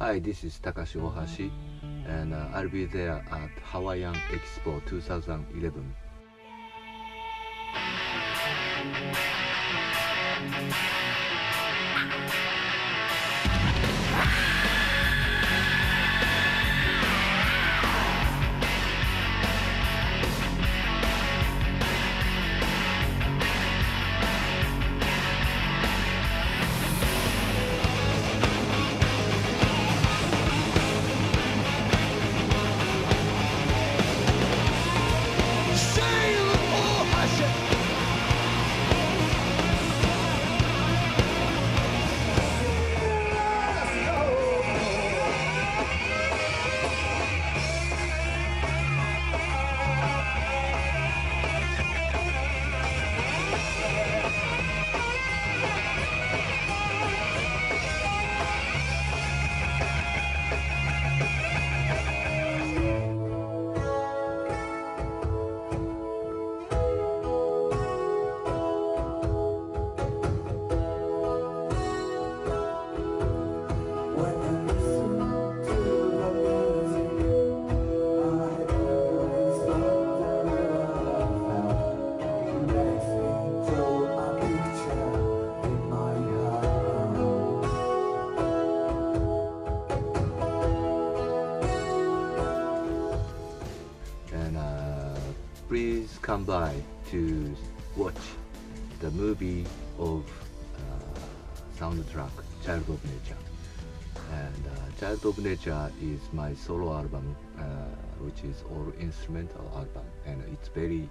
Hi, this is Takashi O'Hashi, and I'll be there at Hawaiian Expo 2011. Please come by to watch the movie of soundtrack Child of Nature. And Child of Nature is my solo album, which is all instrumental album, and it's very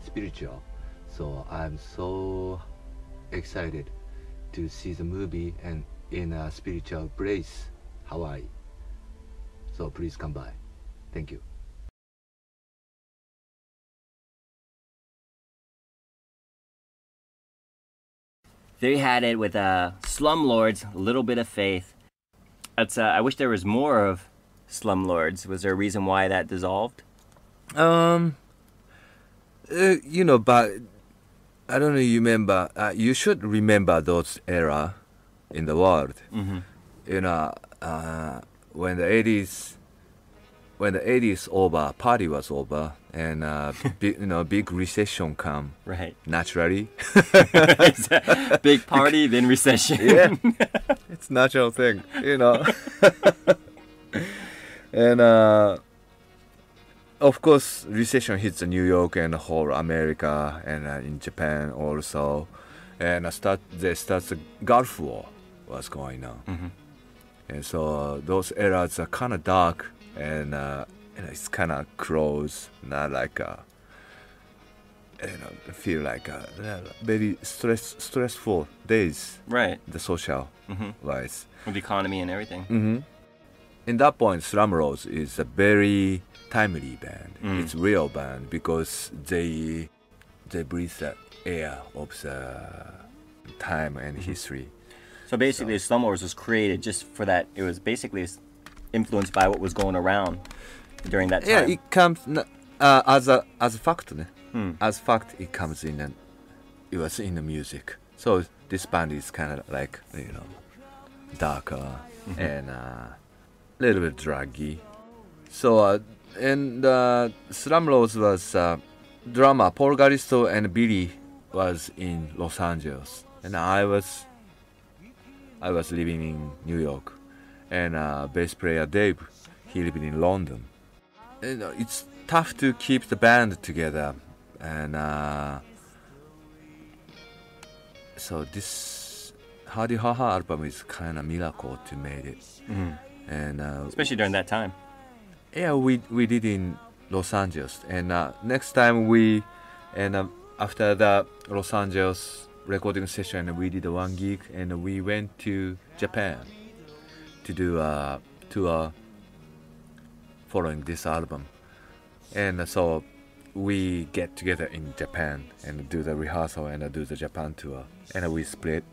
spiritual. So I'm so excited to see the movie and in a spiritual place, Hawaii. So please come by. Thank you. There you had it with Slumlords, A Little Bit of Faith. That's, I wish there was more of Slumlords. Was there a reason why that dissolved? But I don't know, you remember, you should remember those era in the world. Mm-hmm. When the 80s over, party was over, and big recession come. Right. Naturally. Big party, then recession. Yeah, it's natural thing, And of course, recession hits New York and the whole America, and in Japan also, and the Gulf War was going on, mm-hmm. And so those eras are kind of dark. And it's kind of close, not like feel like very stressful days. Right. The social wise. With the economy and everything. Mm-hmm. In that point, Slumlords is a very timely band. Mm. It's real band because they breathe the air of the time and history. So basically, Slumlords was created just for that. It was basically influenced by what was going around during that time. Yeah, it comes as a fact. As fact, it comes in and it was in the music. So this band is kind of like darker and a little bit draggy. So and Slumlords was drummer Paul Garisto and Billy was in Los Angeles, and I was living in New York. And bass player Dave, he lived in London. It's tough to keep the band together, and so this Hardy Haha album is kind of miracle to make it, and especially during that time. Yeah, we did in Los Angeles, and next time after the Los Angeles recording session, we did one gig, and we went to Japan to do a tour following this album. And so we get together in Japan and do the rehearsal and do the Japan tour. And we split.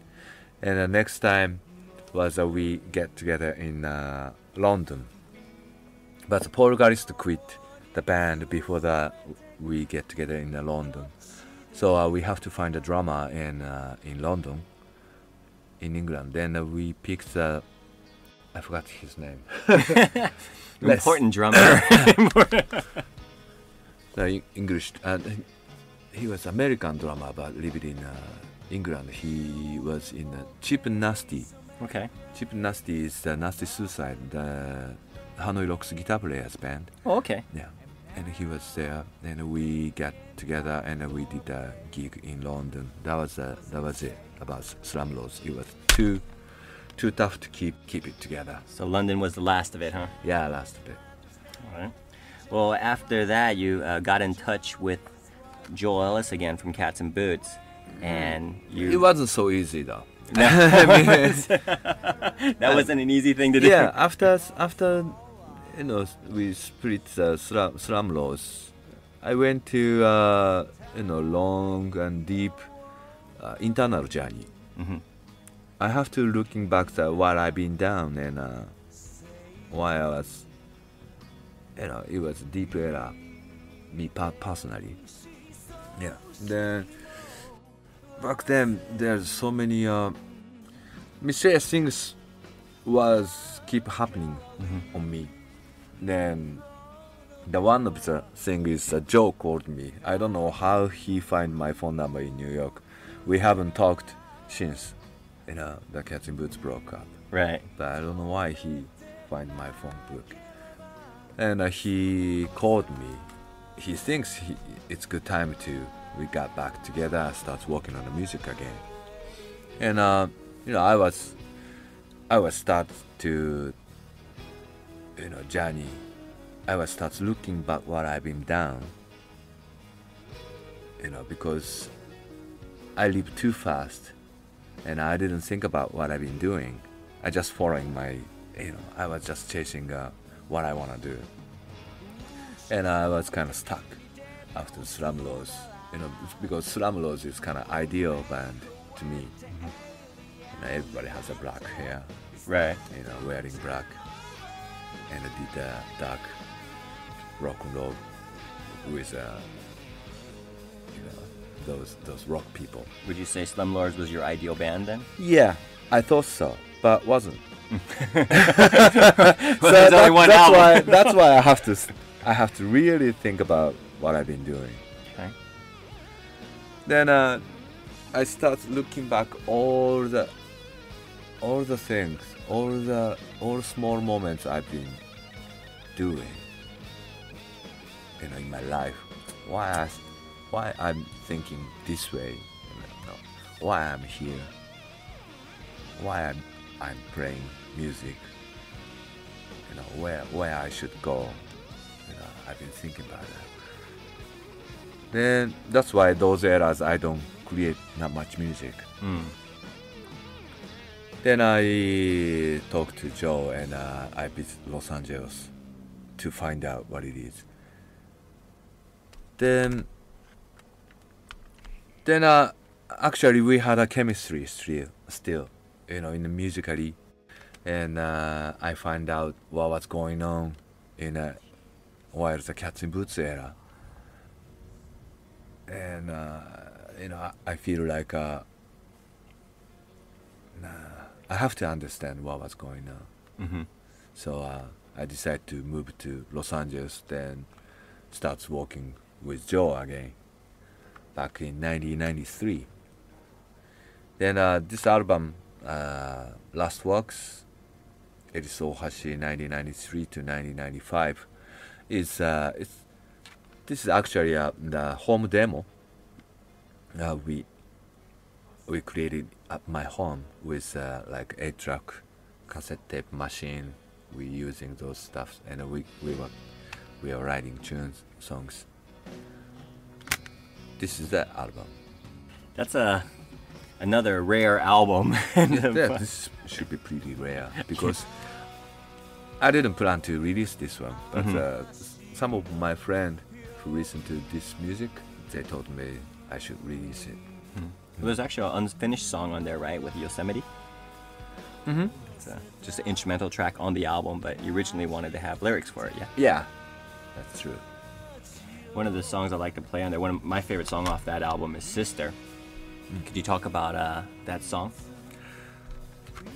And the next time was we get together in London. But Paul Garisto quit the band before we get together in London. So we have to find a drummer in London, in England. Then we picked I forgot his name. Important drummer. English. He was American drummer, but lived in England. He was in Cheap and Nasty. Okay. Cheap and Nasty is the Nasty Suicide, the Hanoi Rocks guitar players band. Oh, okay. Yeah, and he was there, and we got together, and we did a gig in London. That was it about Slumlords. It was too tough to keep it together. So London was the last of it, huh? Yeah, last bit. All right. Well, after that, you got in touch with Joel Ellis again from Cats and Boots, and you. It wasn't so easy though. No. I mean, that wasn't an easy thing to do. yeah, after we split Slumlords, I went to long and deep internal journey. Mm-hmm. I have to looking back at what I've been down and why I was, it was a deep era, me personally. Yeah. Then back then there's so many mysterious things was keep happening on me. Then the one of the thing is Joe called me. I don't know how he find my phone number in New York. We haven't talked since the Cats and Boots broke up. Right. But I don't know why he find my phone book. And he called me. He thinks it's good time we got back together, start working on the music again. And I was start to journey. I was start looking back what I've been down. Because I live too fast, and I didn't think about what I've been doing. I just following my, I was just chasing what I want to do. And I was kind of stuck after Slumlords, because Slumlords is kind of ideal band to me. Everybody has a black hair, Right. Wearing black, and did dark rock and roll with those rock people. Would you say Slumlords was your ideal band then? Yeah, I thought so, but wasn't. Well, there's only one album. That's why I have to really think about what I've been doing. Okay. Then I start looking back all the things, all small moments I've been doing, in my life. Why I'm thinking this way? Why I'm here? Why I'm playing music? Where I should go? I've been thinking about that. Then that's why those eras I don't create not much music. Then I talked to Joe and I visit Los Angeles to find out what it is. Then actually we had a chemistry still, in the musically, and I find out what was going on in while the Cats and Boots era, and I feel like I have to understand what was going on. Mm-hmm. So I decided to move to Los Angeles, then start working with Joe again back in 1993. Then this album, Last Works, TAKASHI O'HASHI 1993 to 1995, this is actually the home demo we created at my home with like 8-track cassette tape machine. We using those stuff, and we were writing songs. This is that album. That's another rare album. Yeah, this should be pretty rare because I didn't plan to release this one, but some of my friends who listen to this music, they told me I should release it. Well, there's actually an unfinished song on there, right, with Yosemite? Mm-hmm. It's just an instrumental track on the album, but you originally wanted to have lyrics for it, yeah? Yeah, that's true. One of the songs I like to play on there, one of my favorite song off that album is Sister. Could you talk about that song?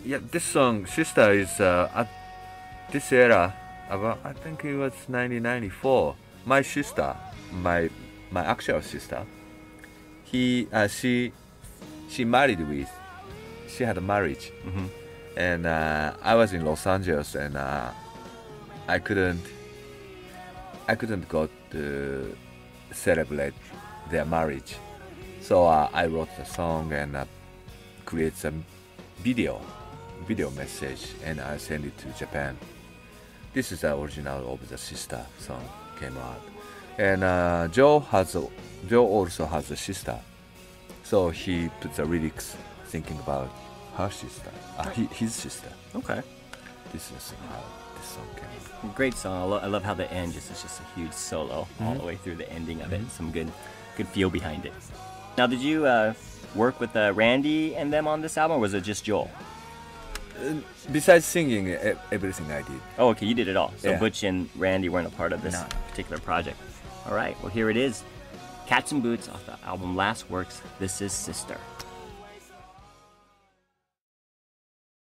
Yeah, this song, Sister, is at this era, about, I think it was 1994. My sister, my actual sister, she married with, she had a marriage. And I was in Los Angeles, and I couldn't go to celebrate their marriage. So I wrote the song and create some video message, and I sent it to Japan. This is the original of the Sister song came out. And Joe also has a sister, so he put the lyrics thinking about her sister, his sister. Okay. This is how this song came out. Great song. I love how the end is just a huge solo all the way through the ending of it. Some good feel behind it. Now, did you work with Randy and them on this album, or was it just Joel? Besides singing, everything I did. Oh, okay, you did it all. So Yeah. Butch and Randy weren't a part of this No. particular project. All right, well, here it is. Cats and Boots off the album Last Works. This is Sister.